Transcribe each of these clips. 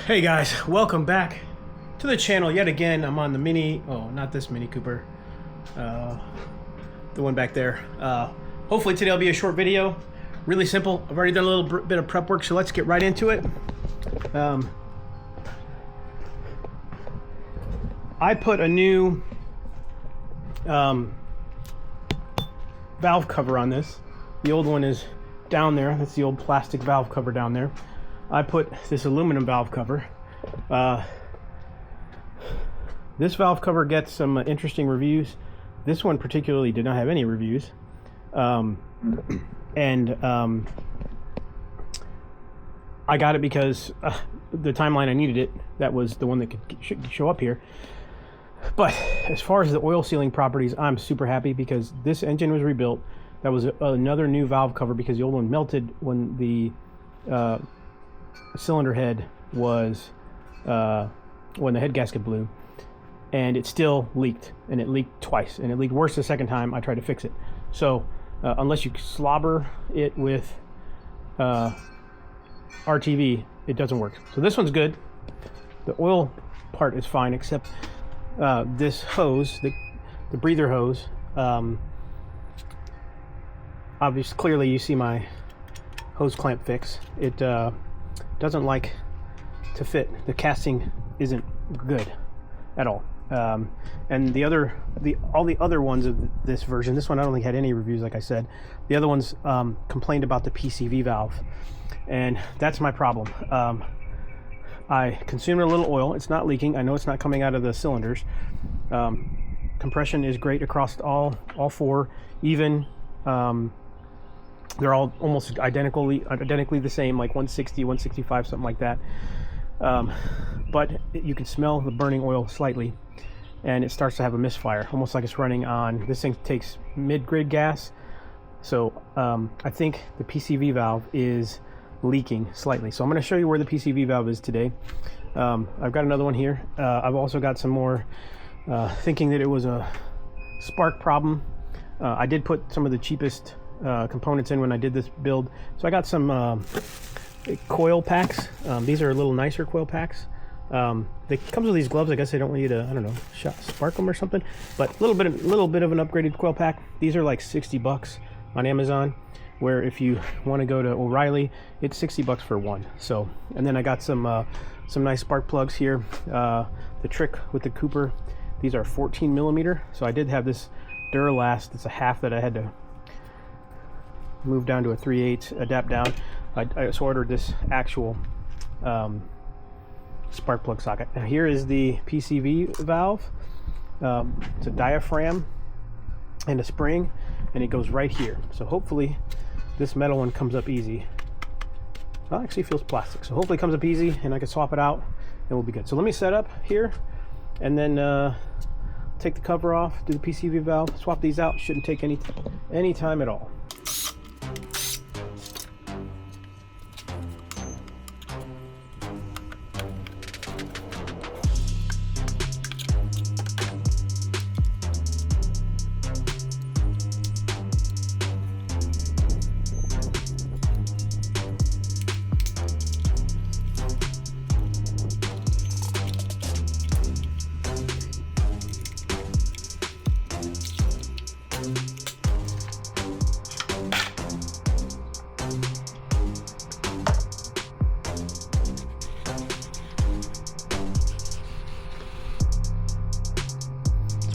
Hey guys, welcome back to the channel yet again. I'm on the not this Mini Cooper, the one back there. Hopefully today will be a short video, really simple. I've already done a little bit of prep work, so let's get right into it. I put a new valve cover on this. The old one is down there. That's the old plastic valve cover down there. I put this aluminum valve cover. This valve cover gets some interesting reviews. This one particularly did not have any reviews. I got it because the timeline I needed it, that was the one that could show up here. But as far as the oil sealing properties, I'm super happy because this engine was rebuilt. That was another new valve cover because the old one melted when the cylinder head was when the head gasket blew, and it still leaked, and it leaked twice, and it leaked worse the second time I tried to fix it. So unless you slobber it with RTV, it doesn't work. So this one's good. The oil part is fine, except this hose, the breather hose. Obviously, clearly you see my hose clamp fix. It doesn't like to fit. The casting isn't good at all. And all the other ones of this version, this one I don't think had any reviews, like I said. The other ones complained about the PCV valve, and that's my problem. I consumed a little oil. It's not leaking. I know it's not coming out of the cylinders. Compression is great across all four. Even they're all almost identically the same, like 160, 165, something like that. But you can smell the burning oil slightly, and it starts to have a misfire, almost like it's running on. This thing takes mid-grade gas, so I think the PCV valve is leaking slightly. So I'm going to show you where the PCV valve is today. I've got another one here. I've also got some more, thinking that it was a spark problem. I did put some of the cheapest components in when I did this build. So I got some coil packs. These are a little nicer coil packs. They comes with these gloves. I guess they don't want you to, I don't know, spark them or something. But a little bit of an upgraded coil pack. These are like $60 on Amazon. Where if you want to go to O'Reilly, it's $60 for one. So, and then I got some nice spark plugs here. The trick with the Cooper, these are 14 millimeter. So I did have this Duralast. It's a half that I had to move down to a 3/8, adapt down. I also ordered this actual spark plug socket. Now here is the PCV valve. It's a diaphragm and a spring, and it goes right here. So hopefully this metal one comes up easy. Well, actually feels plastic, so hopefully it comes up easy and I can swap it out and we'll be good. So let me set up here and then take the cover off, do the PCV valve, swap these out. Shouldn't take any time at all.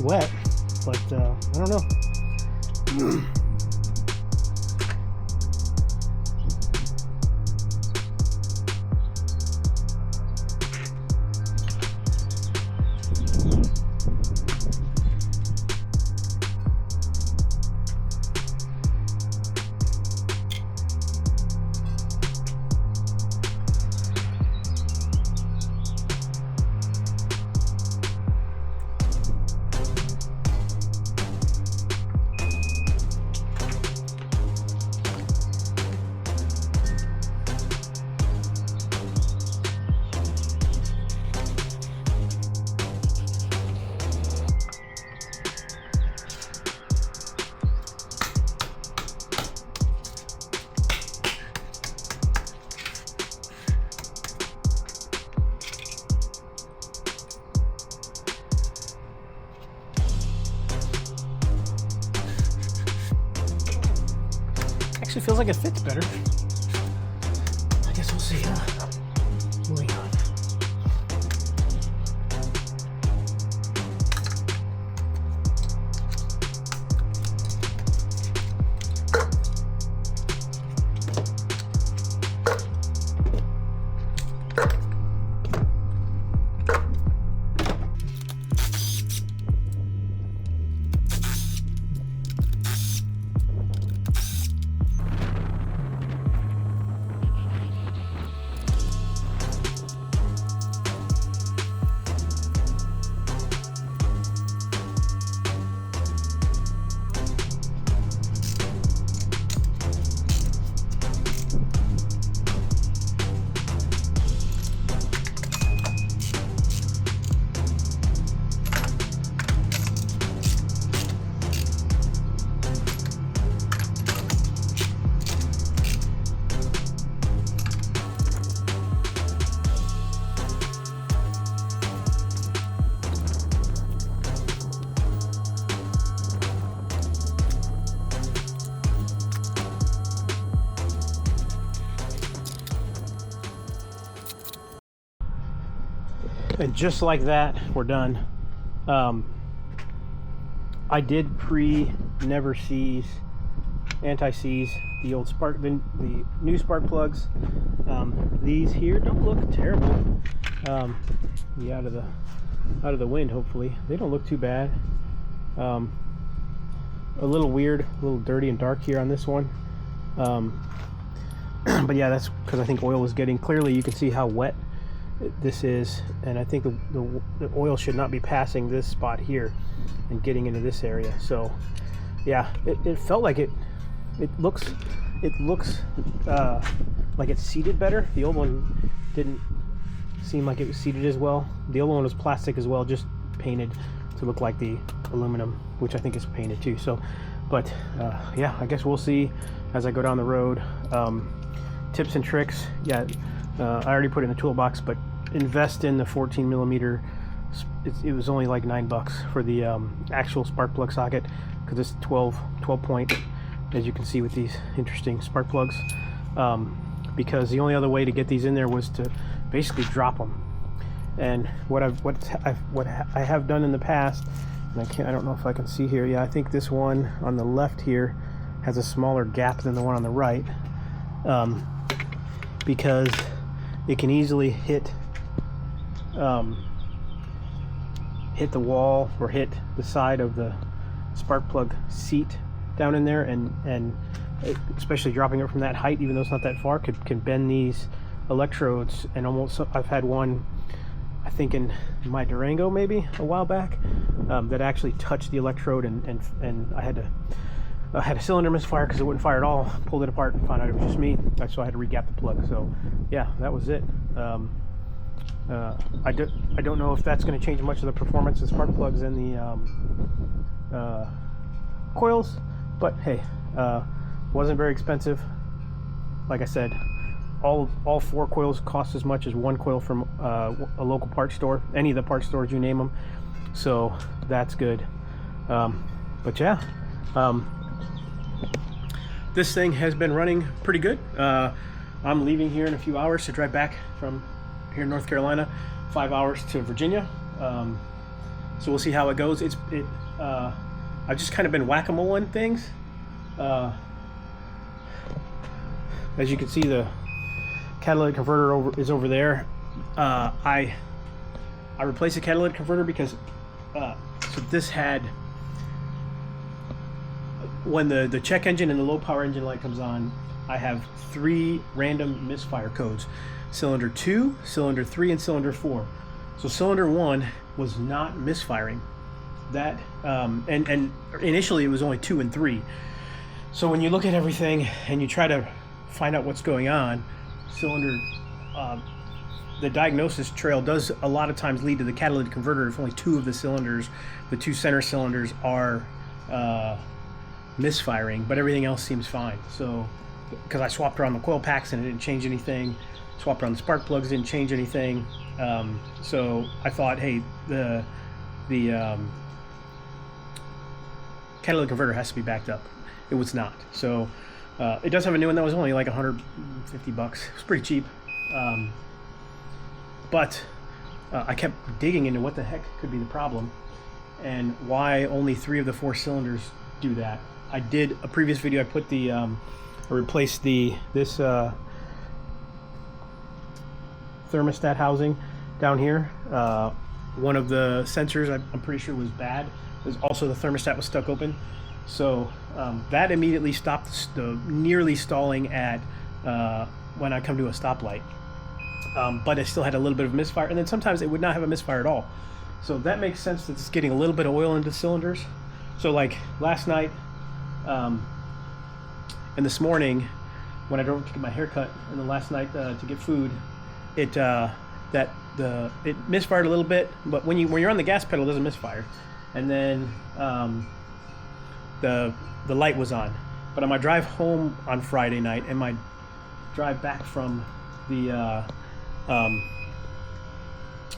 Wet, but I don't know. feels like it fits better. I guess we'll see, huh? Moving on. And just like that, we're done. I did never seize, anti-seize the old spark, the new spark plugs. These here don't look terrible. Yeah, out of the wind, hopefully. They don't look too bad. A little weird, a little dirty and dark here on this one. But yeah, that's because I think oil was getting, clearly you can see how wet this is, and I think the oil should not be passing this spot here and getting into this area. So yeah, it felt like it looks like it's seated better. The old one didn't seem like it was seated as well. The old one was plastic as well, just painted to look like the aluminum, which I think is painted too. So but yeah, I guess we'll see as I go down the road. Tips and tricks, yeah, I already put it in the toolbox, but invest in the 14 millimeter. It was only like $9 for the actual spark plug socket, because it's 12 point, as you can see with these interesting spark plugs. Because the only other way to get these in there was to basically drop them. And what I have done in the past, and I don't know if I can see here. Yeah, I think this one on the left here has a smaller gap than the one on the right, because it can easily hit the wall or hit the side of the spark plug seat down in there, and especially dropping it from that height, even though it's not that far, can bend these electrodes. And almost, I've had one, I think in my Durango maybe a while back, that actually touched the electrode, and I had a cylinder misfire because it wouldn't fire at all. Pulled it apart and found out it was just me, so I had to regap the plug. So yeah, that was it. I don't know if that's going to change much of the performance of spark plugs and the coils, but hey, wasn't very expensive. Like I said, all 4 coils cost as much as 1 coil from a local parts store, any of the parts stores, you name them. So that's good. But yeah, this thing has been running pretty good. I'm leaving here in a few hours to drive back from here in North Carolina, 5 hours to Virginia. So we'll see how it goes. I've just kind of been whack-a-moling things. As you can see, the catalytic converter is over there. I replaced the catalytic converter because so this had, when the check engine and the low power engine light comes on, I have 3 random misfire codes: cylinder 2, cylinder 3, and cylinder 4. So cylinder 1 was not misfiring. That and initially it was only 2 and 3. So when you look at everything and you try to find out what's going on, the diagnosis trail does a lot of times lead to the catalytic converter if only 2 of the cylinders, the 2 center cylinders, are misfiring, but everything else seems fine. So because I swapped around the coil packs and it didn't change anything, swapped around the spark plugs, didn't change anything. So I thought, hey, the catalytic converter has to be backed up. It was not. So It does have a new one that was only like 150 bucks. It was pretty cheap. But I kept digging into what the heck could be the problem and why only 3 of the 4 cylinders do that. I did a previous video. I put the I replaced this thermostat housing down here. One of the sensors I'm pretty sure was bad. There's also the thermostat was stuck open, so that immediately stopped the nearly stalling at when I come to a stoplight. But it still had a little bit of misfire, and then sometimes it would not have a misfire at all. So that makes sense that it's getting a little bit of oil into the cylinders. So like last night and this morning when I drove to get my hair cut, and then last night to get food, it misfired a little bit. But when you're on the gas pedal, it doesn't misfire. And then the light was on. But on my drive home on Friday night and my drive back from the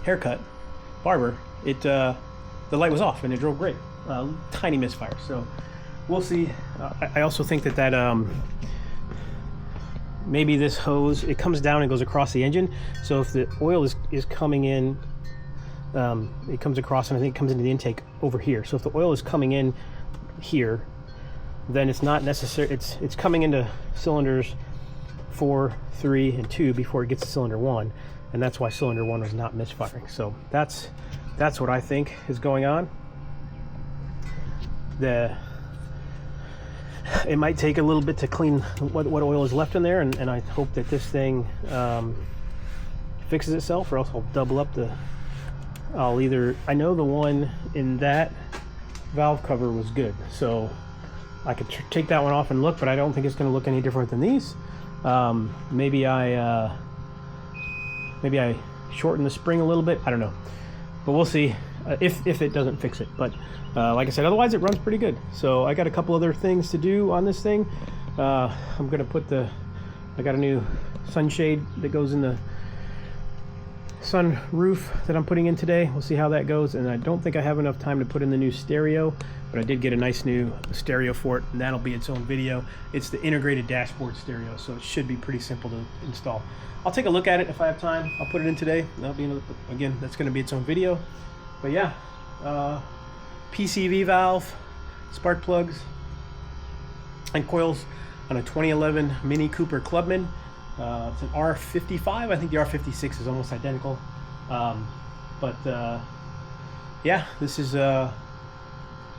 haircut barber, the light was off and it drove great. Tiny misfire. So we'll see. I also think that maybe this hose, it comes down and goes across the engine. So if the oil is coming in, it comes across, and I think it comes into the intake over here. So if the oil is coming in here, then it's not necessary. It's coming into cylinders 4, 3, and 2 before it gets to cylinder 1, and that's why cylinder 1 was not misfiring. So that's what I think is going on. It might take a little bit to clean what oil is left in there, and I hope that this thing fixes itself, or else I'll double up the. I know the one in that valve cover was good, so I could take that one off and look, but I don't think it's going to look any different than these. Maybe I shorten the spring a little bit. I don't know, but we'll see if it doesn't fix it. But like I said, otherwise it runs pretty good. So I got a couple other things to do on this thing. I'm gonna put I got a new sunshade that goes in the sun roof that I'm putting in today. We'll see how that goes, and I don't think I have enough time to put in the new stereo, but I did get a nice new stereo for it, and that'll be its own video. It's the integrated dashboard stereo, so it should be pretty simple to install. I'll take a look at it if I have time. I'll put it in today. That'll be another, again, that's going to be its own video. But yeah, PCV valve, spark plugs, and coils on a 2011 Mini Cooper Clubman. It's an R55. I think the R56 is almost identical. Yeah, this is I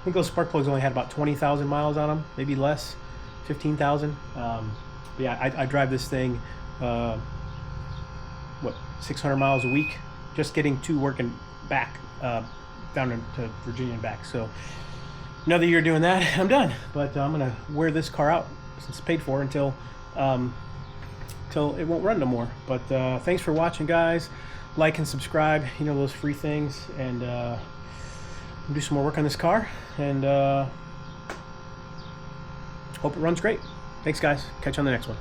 think those spark plugs only had about 20,000 miles on them, maybe less, 15,000. But yeah, I drive this thing 600 miles a week, just getting to work and back, down to Virginia and back. So another year doing that, I'm done. But I'm gonna wear this car out since it's paid for until it won't run no more. But thanks for watching, guys. Like and subscribe, you know, those free things, and do some more work on this car, and hope it runs great. Thanks, guys. Catch you on the next one.